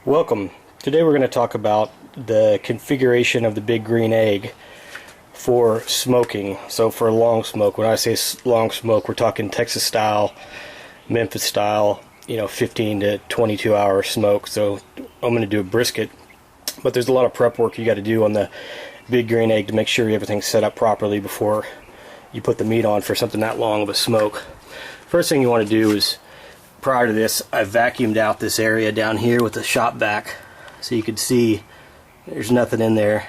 Welcome. Today we're going to talk about the configuration of the Big Green Egg for smoking. So for long smoke, when I say long smoke, we're talking Texas style, Memphis style, 15 to 22 hour smoke. So I'm going to do a brisket, but there's a lot of prep work you got to do on the Big Green Egg to make sure everything's set up properly before you put the meat on for something that long of a smoke. First thing you want to do is, prior to this, I vacuumed out this area down here with the shop vac, so you can see there's nothing in there.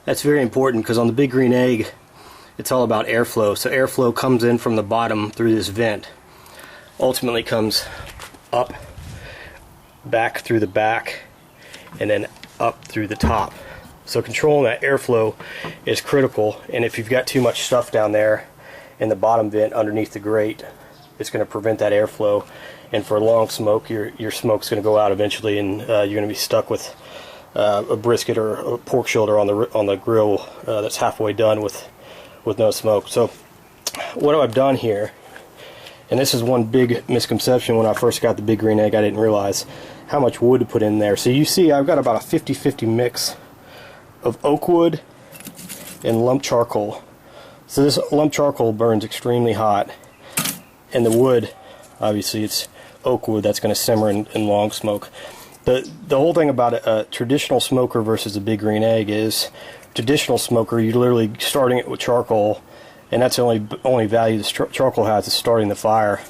That's very important because on the Big Green Egg, it's all about airflow. So airflow comes in from the bottom through this vent, ultimately comes up, back through the back, and then up through the top. So controlling that airflow is critical, and if you've got too much stuff down there in the bottom vent underneath the grate, it's going to prevent that airflow, and for a long smoke, your smoke's going to go out eventually, and you're going to be stuck with a brisket or a pork shoulder on the grill that's halfway done with no smoke. So what I've done here, and this is one big misconception when I first got the Big Green Egg, I didn't realize how much wood to put in there. So you see I've got about a 50-50 mix of oak wood and lump charcoal. So this lump charcoal burns extremely hot, and the wood, obviously it's oak wood that's going to simmer in long smoke. The whole thing about a traditional smoker versus a Big Green Egg is, traditional smoker, you're literally starting it with charcoal, and that's the only value the charcoal has is starting the fire.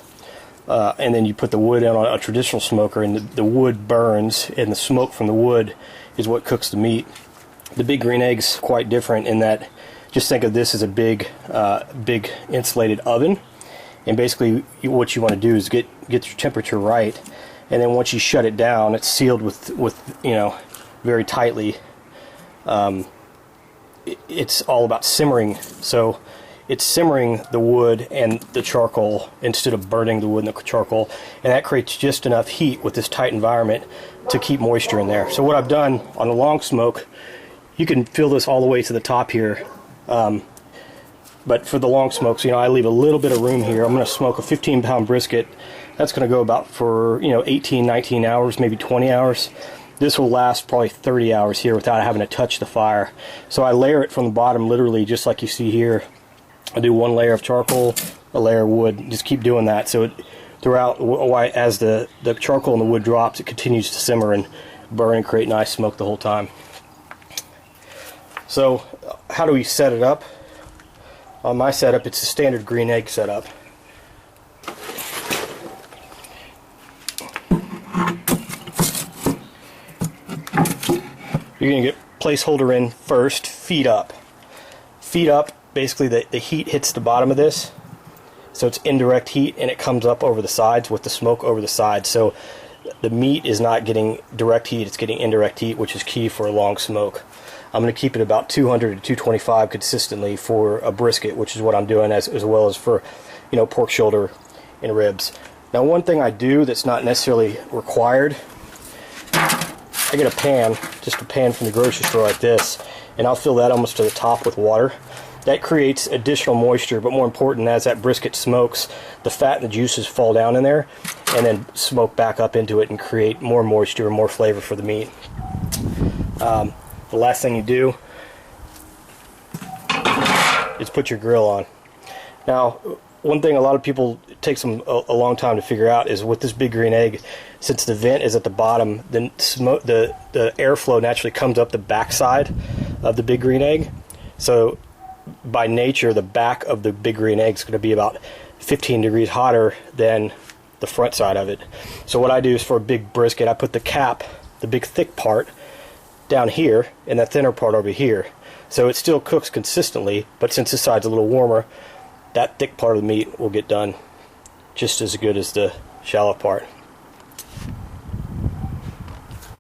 And then you put the wood in on a traditional smoker, and the wood burns, and the smoke from the wood is what cooks the meat. The Big Green Egg's quite different in that, just think of this as a big insulated oven, and basically what you want to do is get your temperature right, and then once you shut it down, it's sealed with very tightly. It's all about simmering, so it's simmering the wood and the charcoal instead of burning the wood and the charcoal, and that creates just enough heat with this tight environment to keep moisture in there. So what I've done on a long smoke, you can fill this all the way to the top here, but for the long smokes, I leave a little bit of room here. I'm going to smoke a 15-pound brisket. That's going to go about for 18, 19 hours, maybe 20 hours. This will last probably 30 hours here without having to touch the fire. So I layer it from the bottom, literally just like you see here. I do one layer of charcoal, a layer of wood. Just keep doing that. So throughout, as the charcoal and the wood drops, it continues to simmer and burn and create nice smoke the whole time. So how do we set it up? On my setup, it's a standard Green Egg setup. You're going to get placeholder in first, feet up. Feet up, basically the heat hits the bottom of this, so it's indirect heat, and it comes up over the sides with the smoke over the sides. So the meat is not getting direct heat, it's getting indirect heat, which is key for a long smoke. I'm going to keep it about 200 to 225 consistently for a brisket, which is what I'm doing, as well as for pork shoulder and ribs. Now, one thing I do that's not necessarily required, I get a pan, just a pan from the grocery store like this, and I'll fill that almost to the top with water. That creates additional moisture, but more important, as that brisket smokes, the fat and the juices fall down in there and then smoke back up into it and create more moisture and more flavor for the meat. The last thing you do is put your grill on. Now, one thing a lot of people, it takes them a long time to figure out, is with this Big Green Egg, since the vent is at the bottom, the airflow naturally comes up the backside of the Big Green Egg. So by nature, the back of the Big Green Egg is going to be about 15 degrees hotter than the front side of it. So what I do is, for a big brisket, I put the cap, the big thick part, down here, and that thinner part over here. So it still cooks consistently, but since this side's a little warmer, that thick part of the meat will get done just as good as the shallow part.